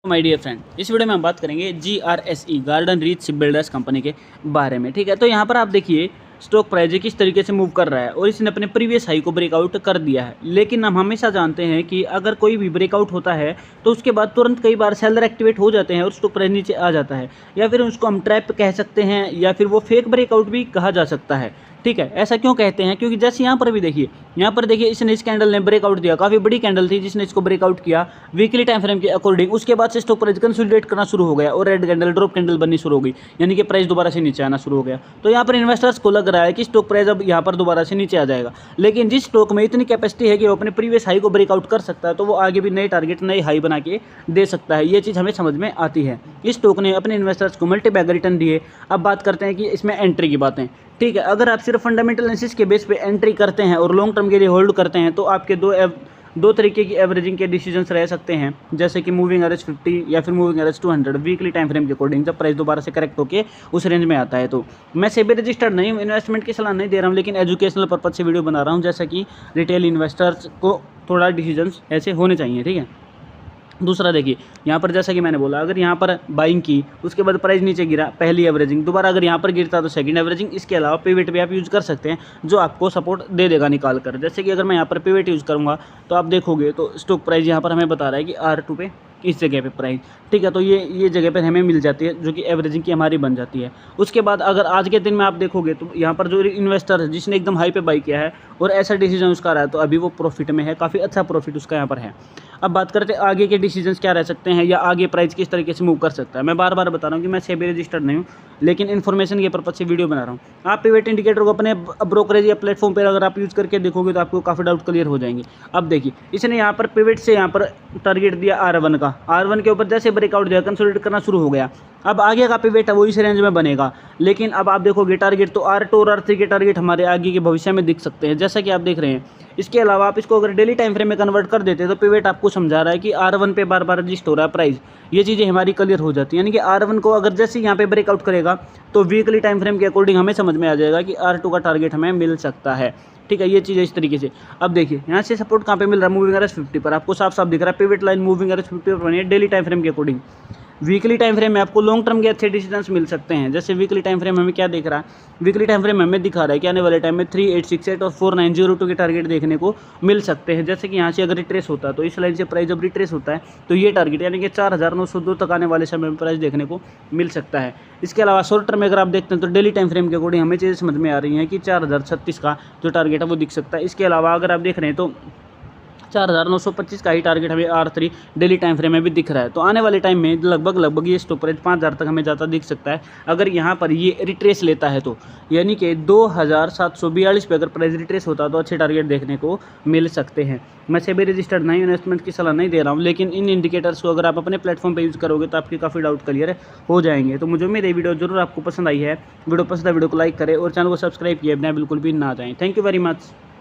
My dear friend, इस video में हम बात करेंगे GRSE garden reach ship builders company के बारे में। ठीक है, तो यहाँ पर आप देखिए स्टॉक प्राइस किस तरीके से मूव कर रहा है और इसने अपने प्रीवियस हाई को ब्रेकआउट कर दिया है। लेकिन हम हमेशा जानते हैं कि अगर कोई भी ब्रेकआउट होता है तो उसके बाद तुरंत कई बार सेलर एक्टिवेट हो जाते हैं और स्टॉक प्राइस नीचे आ जाता है, या फिर उसको हम ट्रैप कह सकते हैं या फिर वो फेक ब्रेकआउट भी कहा जा सकता है। ठीक है, ऐसा क्यों कहते हैं? क्योंकि जैसे यहाँ पर भी देखिए, यहाँ पर देखिए इसने इस कैंडल ने ब्रेकआउट दिया, काफ़ी बड़ी कैंडल थी जिसने इसको ब्रेकआउट किया वीकली टाइम फ्रेम के अकॉर्डिंग। उसके बाद से स्टॉक प्राइस कंसोलिडेट करना शुरू हो गया और रेड कैंडल ड्रॉप कैंडल बननी शुरू हो गई, यानी कि प्राइस दोबारा से नीचे आना शुरू हो गया। तो यहाँ पर इन्वेस्टर्स को लग रहा है कि स्टॉक प्राइस अब यहाँ पर दोबारा से नीचे आ जाएगा, लेकिन जिस स्टॉक में इतनी कैपेसिटी है कि वो अपने प्रीवियस हाई को ब्रेकआउट कर सकता है तो वो आगे भी नए टारगेट नए हाई बना के दे सकता है। ये चीज़ हमें समझ में आती है। इस स्टॉक ने अपने इन्वेस्टर्स को मल्टी बैग रिटर्न दिए। अब बात करते हैं कि इसमें एंट्री की बातें। ठीक है, अगर आप सिर्फ फंडामेंटल एनालिसिस के बेस पे एंट्री करते हैं और लॉन्ग टर्म के लिए होल्ड करते हैं तो आपके दो तरीके की एवरेजिंग के डिसीजंस रह सकते हैं, जैसे कि मूविंग एवरेज 50 या फिर moving average 200 weekly time frame के अकॉर्डिंग, जब प्राइस दोबारा से करेक्ट होकर उस रेंज में आता है। तो मैं सेबी रजिस्टर्ड नहीं हूँ, इन्वेस्टमेंट की सलाह नहीं दे रहा हूँ, लेकिन एजुकेशनल पर्पज से वीडियो बना रहा हूँ, जैसा कि रिटेल इन्वेस्टर्स को थोड़ा डिसीजंस ऐसे होने चाहिए। ठीक है, दूसरा देखिए यहाँ पर जैसा कि मैंने बोला, अगर यहाँ पर बाइंग की उसके बाद प्राइस नीचे गिरा, पहली एवरेजिंग, दोबारा अगर यहाँ पर गिरता तो सेकंड एवरेजिंग। इसके अलावा पिवट भी आप यूज़ कर सकते हैं जो आपको सपोर्ट दे देगा निकाल कर। जैसे कि अगर मैं यहाँ पर पिवट यूज़ करूँगा तो आप देखोगे तो स्टॉक प्राइस यहाँ पर हमें बता रहा है कि R2 पे इस जगह पे प्राइस। ठीक है, तो ये जगह पर हमें मिल जाती है जो कि एवरेजिंग की हमारी बन जाती है। उसके बाद अगर आज के दिन में आप देखोगे तो यहाँ पर जो इन्वेस्टर है जिसने एकदम हाई पे बाई किया है और ऐसा डिसीजन उसका रहा है तो अभी वो प्रॉफिट में है, काफ़ी अच्छा प्रॉफिट उसका यहाँ पर है। अब बात करते हैं आगे के डिसीजंस क्या रह सकते हैं या आगे प्राइस किस तरीके से मूव कर सकता है। मैं बार बार बता रहा हूँ कि मैं सेबी रजिस्टर्ड नहीं हूँ, लेकिन इन्फॉर्मेशन के पर्पज से वीडियो बना रहा हूँ। आप पिवट इंडिकेटर को अपने ब्रोकरेज या प्लेटफॉर्म पर अगर आप यूज़ करके देखोगे तो आपको काफ़ी डाउट क्लियर हो जाएंगे। अब देखिए इसने यहाँ पर पिवट से यहाँ पर टारगेट दिया R1 का, R1 के ऊपर जैसे ब्रेकआउट दिया कंसोलिडेट करना शुरू हो गया। अब आगे का पिवट है वो इस रेंज में बनेगा, लेकिन अब आप देखोगे टारगेट तो R2 और R3 के टारगेट हमारे आगे के भविष्य में दिख सकते हैं, जैसा कि आप देख रहे हैं। इसके अलावा आप इसको अगर डेली टाइम फ्रेम में कन्वर्ट कर देते हैं तो पिवट आपको समझा रहा है कि R1 पे बार बार रजिस्ट हो रहा है प्राइस। ये चीज़ें हमारी क्लियर हो जाती हैं, यानी कि R1 को अगर जैसे यहाँ पे ब्रेकआउट करेगा तो वीकली टाइम फ्रेम के अकॉर्डिंग हमें समझ में आ जाएगा कि R2 का टारगेट हमें मिल सकता है। ठीक है, ये चीज़ इस तरीके से। अब देखिए यहाँ से सपोर्ट कहाँ पे मिल रहा है, मूविंग एवरेज 50 पर आपको साफ साफ दिख रहा है। पिवट लाइन मूविंग एवरेज 50 पर बनी है डेली टाइम फ्रेम के अकॉर्डिंग। वीकली टाइम फ्रेम में आपको लॉन्ग टर्म के अच्छे डिसीजंस मिल सकते हैं। जैसे वीकली टाइम फ्रेम हमें क्या दिख रहा है, वीकली टाइम फ्रेम हमें दिखा रहा है कि आने वाले टाइम में 3868 और 4902 के टारगेट देखने को मिल सकते हैं। जैसे कि यहाँ से अगर रिट्रेस होता है तो इस लाइन से प्राइस जब रिट्रेस होता है तो ये टारगेट यानी कि 4902 तक आने वाले समय में प्राइस देखने को मिल सकता है। इसके अलावा शॉर्ट टर्म में अगर आप देखते हैं तो डेली टाइम फ्रेम के अकॉर्डिंग हमें चीज़ें समझ में आ रही हैं कि 4036 का जो टारगेट है वो दिख सकता है। इसके अलावा अगर आप देख रहे हैं तो 4925 का ही टारगेट हमें R3 डेली टाइम फ्रेम में भी दिख रहा है। तो आने वाले टाइम में लगभग ये स्टॉक प्राइस 5000 तक हमें ज़्यादा दिख सकता है अगर यहाँ पर ये रिट्रेस लेता है तो, यानी कि 2742 पे अगर प्राइस रिट्रेस होता तो अच्छे टारगेट देखने को मिल सकते हैं। मैं सेबी रजिस्टर्ड नहीं, इन्वेस्टमेंट की सलाह नहीं दे रहा हूँ, लेकिन इन इंडिकेटर्स को अगर आप अपने प्लेटफॉर्म पर यूज़ करोगे तो आपके काफ़ी डाउट क्लियर हो जाएंगे। तो मुझे उम्मीद है वीडियो जरूर आपको पसंद आई है। वीडियो पसंद है वीडियो को लाइक करें और चैनल को सब्सक्राइब किए बिना बिल्कुल भी ना जाएँ। Thank you very much.